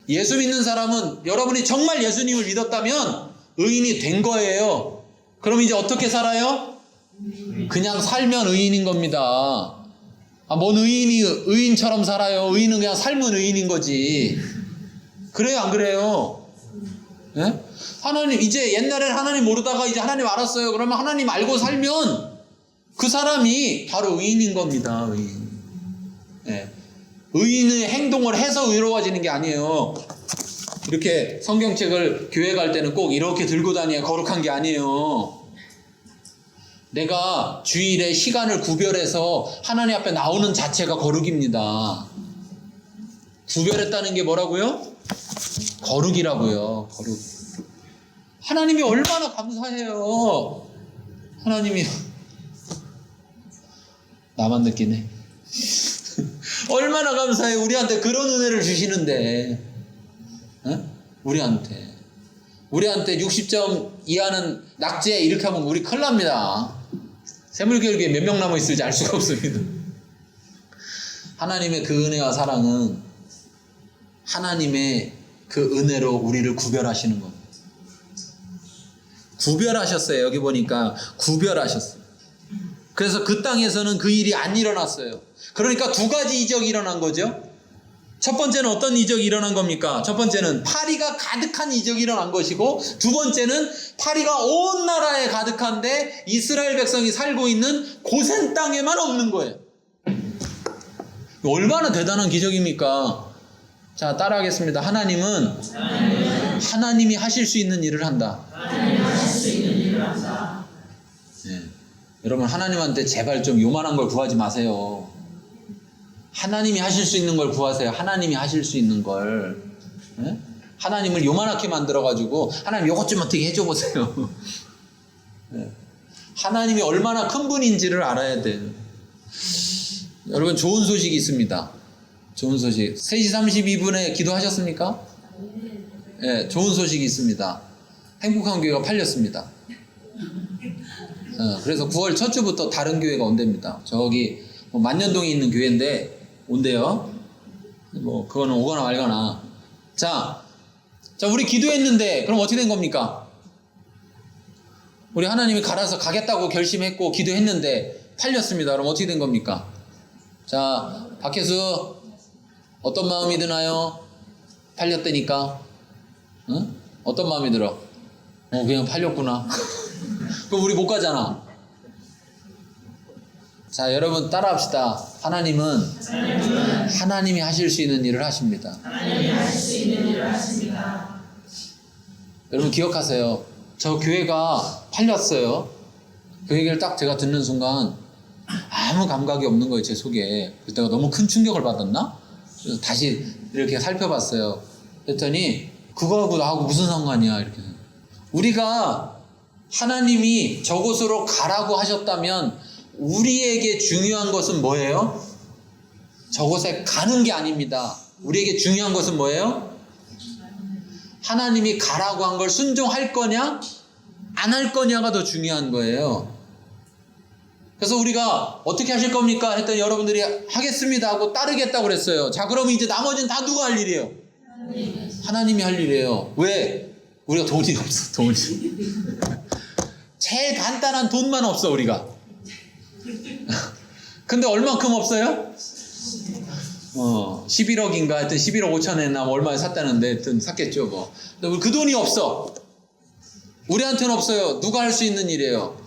예수 믿는 사람은 여러분이 정말 예수님을 믿었다면 의인이 된 거예요. 그럼 이제 어떻게 살아요? 그냥 살면 의인인 겁니다. 뭔 의인이 의인처럼 살아요. 의인은 그냥 삶은 의인인 거지. 그래요, 안 그래요? 예? 하나님, 이제 옛날엔 하나님 모르다가 이제 하나님 알았어요. 그러면 하나님 알고 살면 그 사람이 바로 의인인 겁니다. 의인. 예. 의인의 행동을 해서 의로워지는 게 아니에요. 이렇게 성경책을 교회 갈 때는 꼭 이렇게 들고 다녀야 거룩한 게 아니에요. 내가 주일에 시간을 구별해서 하나님 앞에 나오는 자체가 거룩입니다. 구별했다는 게 뭐라고요? 거룩이라고요. 거룩. 하나님이 얼마나 감사해요. 하나님이 나만 느끼네. 얼마나 감사해요. 우리한테 그런 은혜를 주시는데. 우리한테 60점 이하는 낙제 이렇게 하면 우리 큰일 납니다. 새물교육에 몇 명 남아있을지 알 수가 없습니다. 하나님의 그 은혜와 사랑은 하나님의 그 은혜로 우리를 구별하시는 겁니다. 구별하셨어요. 여기 보니까 구별하셨어요. 그래서 그 땅에서는 그 일이 안 일어났어요. 그러니까 두 가지 이적이 일어난 거죠. 첫 번째는 어떤 이적이 일어난 겁니까? 첫 번째는 파리가 가득한 이적이 일어난 것이고, 두 번째는 파리가 온 나라에 가득한데 이스라엘 백성이 살고 있는 고센 땅에만 없는 거예요. 얼마나 대단한 기적입니까? 자, 따라하겠습니다. 하나님은 하나님이 하실 수 있는 일을 한다. 네. 여러분, 하나님한테 제발 좀 요만한 걸 구하지 마세요. 하나님이 하실 수 있는 걸 구하세요. 하나님이 하실 수 있는 걸. 네? 하나님을 요만하게 만들어가지고 하나님 요것 좀 어떻게 해줘 보세요. 네. 하나님이 얼마나 큰 분인지를 알아야 돼요. 여러분, 좋은 소식이 있습니다. 좋은 소식. 3시 32분에 기도하셨습니까? 네, 좋은 소식이 있습니다. 행복한 교회가 팔렸습니다. 그래서 9월 첫 주부터 다른 교회가 온답니다. 저기 만년동에 있는 교회인데 온대요. 그거는 오거나 말거나. 자, 우리 기도했는데 그럼 어떻게 된 겁니까? 우리 하나님이 갈아서 가겠다고 결심했고 기도했는데 팔렸습니다. 그럼 어떻게 된 겁니까? 자, 박혜수 어떤 마음이 드나요? 팔렸다니까. 응? 어떤 마음이 들어? 그냥 팔렸구나. 그럼 우리 못 가잖아. 자, 여러분 따라합시다. 하나님은 하나님이 하실 수 있는 일을 하십니다. 여러분 기억하세요. 저 교회가 팔렸어요. 그 얘기를 딱 제가 듣는 순간 아무 감각이 없는 거예요, 제 속에. 그래서 내가 너무 큰 충격을 받았나? 그래서 다시 이렇게 살펴봤어요. 그랬더니 그거하고 나하고 무슨 상관이야, 이렇게. 우리가 하나님이 저곳으로 가라고 하셨다면 우리에게 중요한 것은 뭐예요? 저곳에 가는 게 아닙니다. 우리에게 중요한 것은 뭐예요? 하나님이 가라고 한 걸 순종할 거냐 안 할 거냐가 더 중요한 거예요. 그래서 우리가 어떻게 하실 겁니까? 했더니 여러분들이 하겠습니다 하고 따르겠다고 그랬어요. 자, 그러면 이제 나머지는 다 누가 할 일이에요? 하나님이 할 일이에요. 왜? 우리가 돈이 없어. 돈이. 제일 간단한 돈만 없어, 우리가. 근데 얼만큼 없어요? 11억인가 하여튼 11억 5천에나 얼마에 샀다는데 하여튼 샀겠죠 뭐. 근데 우리 그 돈이 없어. 우리한테는 없어요. 누가 할 수 있는 일이에요?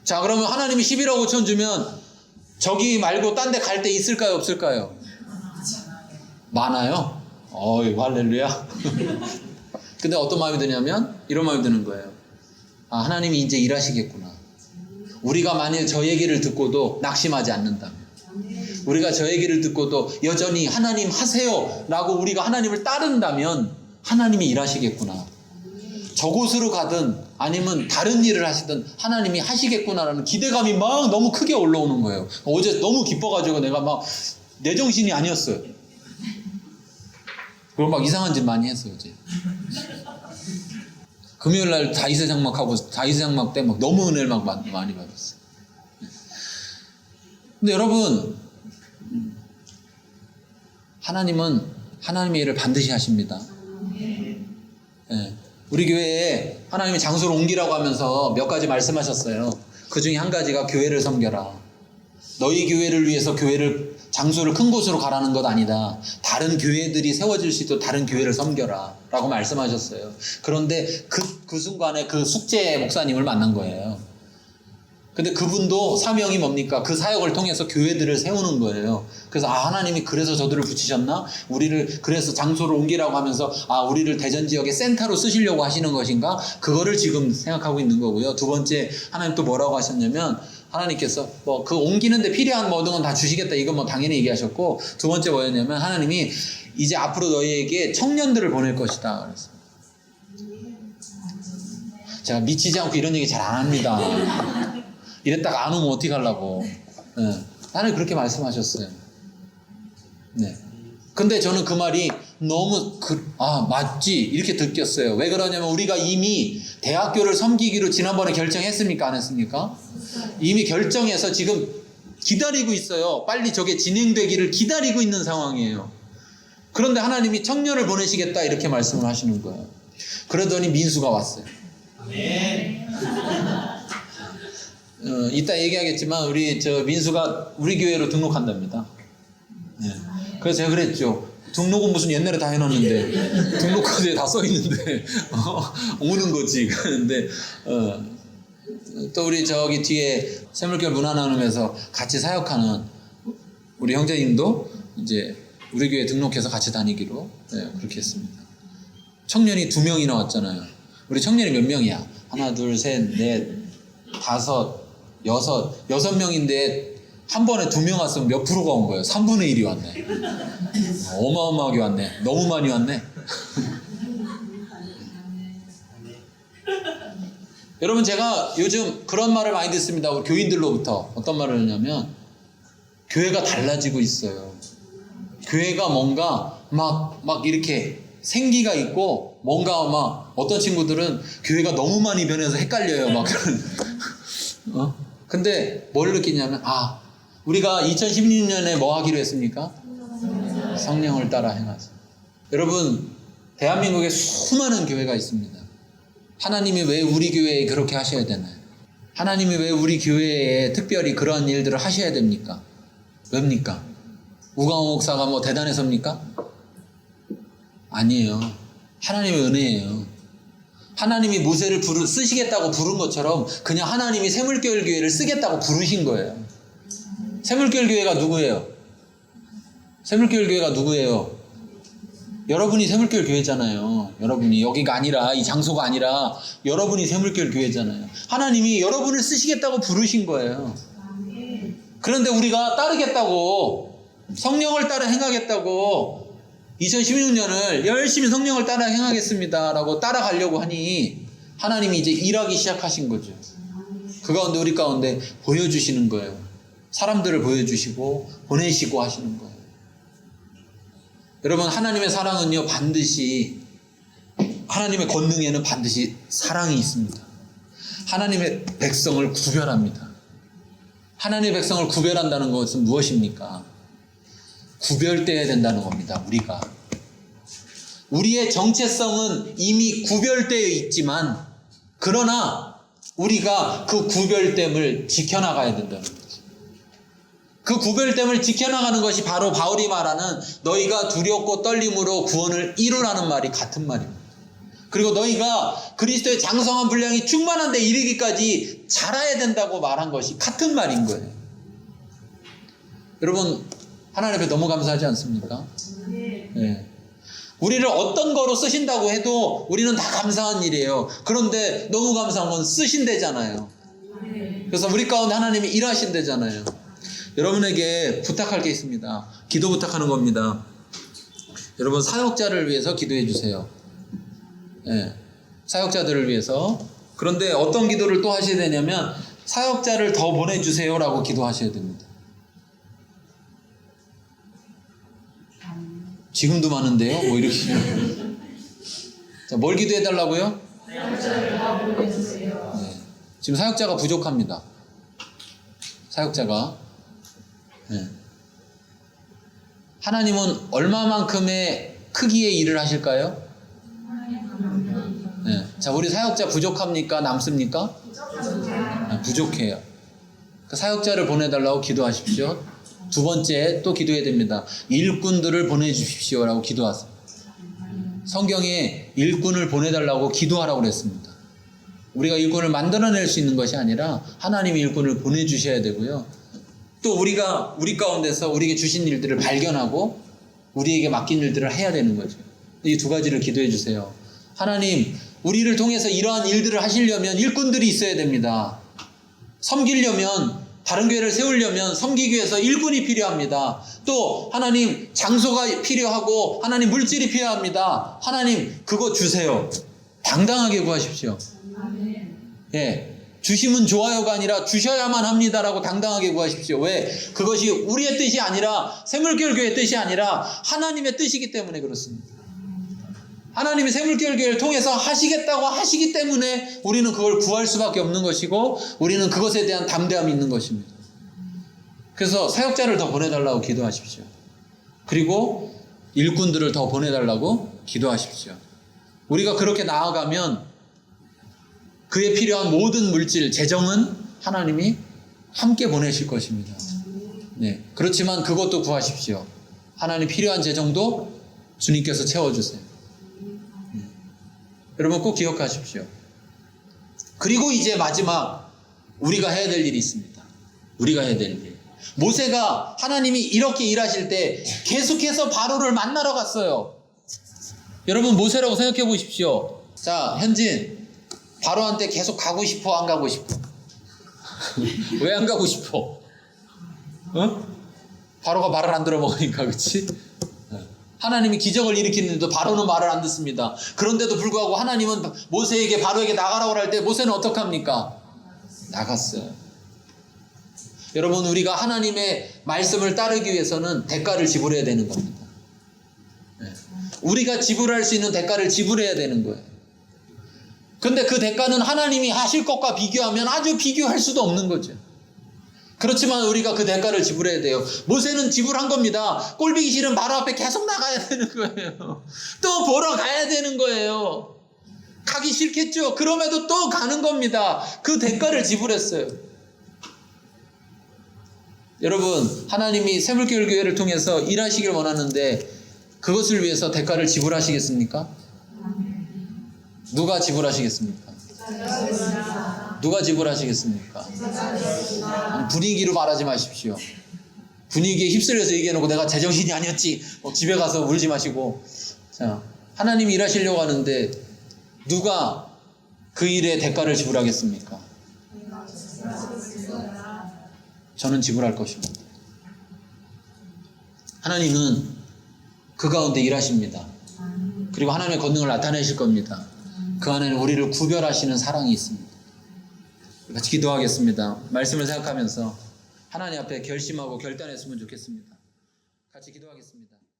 자, 그러면 하나님이 11억 5천 주면 저기 말고 딴 데 갈 데 있을까요, 없을까요? 많아요. 어이, 할렐루야. 근데 어떤 마음이 드냐면 이런 마음이 드는 거예요. 아, 하나님이 이제 일하시겠구나. 우리가 만일 저 얘기를 듣고도 낙심하지 않는다면, 우리가 저 얘기를 듣고도 여전히 하나님 하세요 라고 우리가 하나님을 따른다면 하나님이 일하시겠구나. 저곳으로 가든 아니면 다른 일을 하시든 하나님이 하시겠구나라는 기대감이 막 너무 크게 올라오는 거예요. 어제 너무 기뻐가지고 내가 막 내 정신이 아니었어요. 그리고 막 이상한 짓 많이 했어요, 어제. 금요일날 다윗의 장막하고 다윗의 장막 때 막 너무 은혜를 막 많이 받았어요. 근데 여러분, 하나님은 하나님의 일을 반드시 하십니다. 예. 우리 교회에 하나님이 장소를 옮기라고 하면서 몇 가지 말씀하셨어요. 그 중에 한 가지가 교회를 섬겨라. 너희 교회를 위해서 장소를 큰 곳으로 가라는 것 아니다. 다른 교회들이 세워질 수 있도록 다른 교회를 섬겨라 라고 말씀하셨어요. 그런데 그 순간에 그 숙제 목사님을 만난 거예요. 근데 그분도 사명이 뭡니까? 그 사역을 통해서 교회들을 세우는 거예요. 그래서 하나님이 그래서 저들을 붙이셨나? 우리를 그래서 장소를 옮기라고 하면서 우리를 대전 지역의 센터로 쓰시려고 하시는 것인가? 그거를 지금 생각하고 있는 거고요. 두 번째, 하나님 또 뭐라고 하셨냐면, 하나님께서 그 옮기는데 필요한 모든 건 다 주시겠다, 이건 당연히 얘기하셨고, 두 번째 뭐였냐면, 하나님이 이제 앞으로 너희에게 청년들을 보낼 것이다 그랬어요. 제가 미치지 않고 이런 얘기 잘 안 합니다. 이랬다가 안 오면 어떻게 하려고. 네. 하나님 그렇게 말씀하셨어요. 네. 근데 저는 그 말이 너무 맞지 이렇게 느꼈어요. 왜 그러냐면 우리가 이미 대학교를 섬기기로 지난번에 결정했습니까? 안 했습니까? 이미 결정해서 지금 기다리고 있어요. 빨리 저게 진행되기를 기다리고 있는 상황이에요. 그런데 하나님이 청년을 보내시겠다 이렇게 말씀을 하시는 거예요. 그러더니 민수가 왔어요. 네. 이따 얘기하겠지만 민수가 우리 교회로 등록한답니다. 네. 그래서 제가 그랬죠. 등록은 무슨 옛날에 다 해놨는데 등록카드에 다 써있는데 오는 거지. 그런데 또 우리 저기 뒤에 샘물교회 문화나눔에서 같이 사역하는 우리 형제님도 이제 우리 교회에 등록해서 같이 다니기로 그렇게 했습니다. 청년이 2명이나 왔잖아요. 우리 청년이 몇 명이야? 하나, 둘, 셋, 넷, 다섯, 여섯 명인데 한 번에 2명 왔으면 몇 프로가 온 거예요? 3분의 1이 왔네. 어마어마하게 왔네. 너무 많이 왔네. 여러분, 제가 요즘 그런 말을 많이 듣습니다. 우리 교인들로부터. 어떤 말을 하냐면 교회가 달라지고 있어요. 교회가 뭔가 막 이렇게 생기가 있고 뭔가 막 어떤 친구들은 교회가 너무 많이 변해서 헷갈려요. 막 그런 근데 뭘 느끼냐면 우리가 2016년에 뭐 하기로 했습니까? 성령을 따라 행하자. 여러분, 대한민국에 수많은 교회가 있습니다. 하나님이 왜 우리 교회에 그렇게 하셔야 되나요? 하나님이 왜 우리 교회에 특별히 그런 일들을 하셔야 됩니까? 왜입니까? 우광호 목사가 뭐 대단해서입니까? 아니에요. 하나님의 은혜예요. 하나님이 모세를 쓰시겠다고 부른 것처럼 그냥 하나님이 샘물교회 교회를 쓰겠다고 부르신 거예요. 샘물교회 교회가 누구예요? 샘물교회 교회가 누구예요? 여러분이 샘물교회 교회잖아요. 여러분이 여기가 아니라 이 장소가 아니라 여러분이 샘물교회 교회잖아요. 하나님이 여러분을 쓰시겠다고 부르신 거예요. 그런데 우리가 따르겠다고 성령을 따라 행하겠다고 2016년을 열심히 성령을 따라 행하겠습니다 라고 따라가려고 하니 하나님이 이제 일하기 시작하신 거죠. 그 가운데 우리 가운데 보여주시는 거예요. 사람들을 보여주시고 보내시고 하시는 거예요. 여러분, 하나님의 사랑은요, 반드시 하나님의 권능에는 반드시 사랑이 있습니다. 하나님의 백성을 구별합니다. 하나님의 백성을 구별한다는 것은 무엇입니까? 구별되어야 된다는 겁니다. 우리의 정체성은 이미 구별되어 있지만 그러나 우리가 그 구별됨을 지켜나가야 된다는 거죠. 그 구별됨을 지켜나가는 것이 바로 바울이 말하는 너희가 두렵고 떨림으로 구원을 이루라는 말이 같은 말입니다. 그리고 너희가 그리스도의 장성한 분량이 충만한 데 이르기까지 자라야 된다고 말한 것이 같은 말인 거예요. 여러분, 하나님 앞에 너무 감사하지 않습니까? 네. 우리를 어떤 거로 쓰신다고 해도 우리는 다 감사한 일이에요. 그런데 너무 감사한 건 쓰신대잖아요. 그래서 우리 가운데 하나님이 일하신대잖아요. 여러분에게 부탁할 게 있습니다. 기도 부탁하는 겁니다. 여러분, 사역자를 위해서 기도해 주세요. 네. 사역자들을 위해서. 그런데 어떤 기도를 또 하셔야 되냐면 사역자를 더 보내주세요라고 기도하셔야 됩니다. 지금도 많은데요? 뭐 이렇게. 자, 뭘 기도해 달라고요? 사역자를 더 보내주세요. 네. 지금 사역자가 부족합니다. 사역자가. 네. 하나님은 얼마만큼의 크기의 일을 하실까요? 네. 자, 우리 사역자 부족합니까? 남습니까? 네, 부족해요. 그 사역자를 보내달라고 기도하십시오. 두 번째 또 기도해야 됩니다. 일꾼들을 보내주십시오라고 기도하세요. 성경에 일꾼을 보내달라고 기도하라고 그랬습니다. 우리가 일꾼을 만들어낼 수 있는 것이 아니라 하나님이 일꾼을 보내주셔야 되고요. 또 우리가 우리 가운데서 우리에게 주신 일들을 발견하고 우리에게 맡긴 일들을 해야 되는 거죠. 이 두 가지를 기도해 주세요. 하나님, 우리를 통해서 이러한 일들을 하시려면 일꾼들이 있어야 됩니다. 섬기려면, 다른 교회를 세우려면 섬기기 위해서 일꾼이 필요합니다. 또 하나님, 장소가 필요하고 하나님, 물질이 필요합니다. 하나님, 그거 주세요. 당당하게 구하십시오. 예, 주시면 좋아요가 아니라 주셔야만 합니다라고 당당하게 구하십시오. 왜? 그것이 우리의 뜻이 아니라, 샘물교회의 뜻이 아니라 하나님의 뜻이기 때문에 그렇습니다. 하나님이 샘물교회를 통해서 하시겠다고 하시기 때문에 우리는 그걸 구할 수밖에 없는 것이고, 우리는 그것에 대한 담대함이 있는 것입니다. 그래서 사역자를 더 보내달라고 기도하십시오. 그리고 일꾼들을 더 보내달라고 기도하십시오. 우리가 그렇게 나아가면 그에 필요한 모든 물질, 재정은 하나님이 함께 보내실 것입니다. 네, 그렇지만 그것도 구하십시오. 하나님 필요한 재정도 주님께서 채워주세요. 여러분 꼭 기억하십시오. 그리고 이제 마지막 우리가 해야 될 일이 있습니다. 우리가 해야 될 일. 모세가 하나님이 이렇게 일하실 때 계속해서 바로를 만나러 갔어요. 여러분 모세라고 생각해 보십시오. 자, 현진, 바로한테 계속 가고 싶어, 안 가고 싶어? 왜 안 가고 싶어? 어? 바로가 말을 안 들어먹으니까, 그치? 하나님이 기적을 일으키는데도 바로는 말을 안 듣습니다. 그런데도 불구하고 하나님은 모세에게, 바로에게 나가라고 할 때 모세는 어떻게 합니까? 나갔어요. 여러분, 우리가 하나님의 말씀을 따르기 위해서는 대가를 지불해야 되는 겁니다. 우리가 지불할 수 있는 대가를 지불해야 되는 거예요. 근데 그 대가는 하나님이 하실 것과 비교하면 아주 비교할 수도 없는 거죠. 그렇지만 우리가 그 대가를 지불해야 돼요. 모세는 지불한 겁니다. 꼴보기 싫은 바로 앞에 계속 나가야 되는 거예요. 또 보러 가야 되는 거예요. 가기 싫겠죠. 그럼에도 또 가는 겁니다. 그 대가를 지불했어요. 여러분, 하나님이 샘물교회를 통해서 일하시길 원하는데 그것을 위해서 대가를 지불하시겠습니까? 누가 지불하시겠습니까? 누가 지불하시겠습니까? 분위기로 말하지 마십시오. 분위기에 휩쓸려서 얘기해놓고 내가 제정신이 아니었지, 집에 가서 울지 마시고. 자, 하나님이 일하시려고 하는데 누가 그 일에 대가를 지불하겠습니까? 저는 지불할 것입니다. 하나님은 그 가운데 일하십니다. 그리고 하나님의 권능을 나타내실 겁니다. 그 안에는 우리를 구별하시는 사랑이 있습니다. 같이 기도하겠습니다. 말씀을 생각하면서 하나님 앞에 결심하고 결단했으면 좋겠습니다. 같이 기도하겠습니다.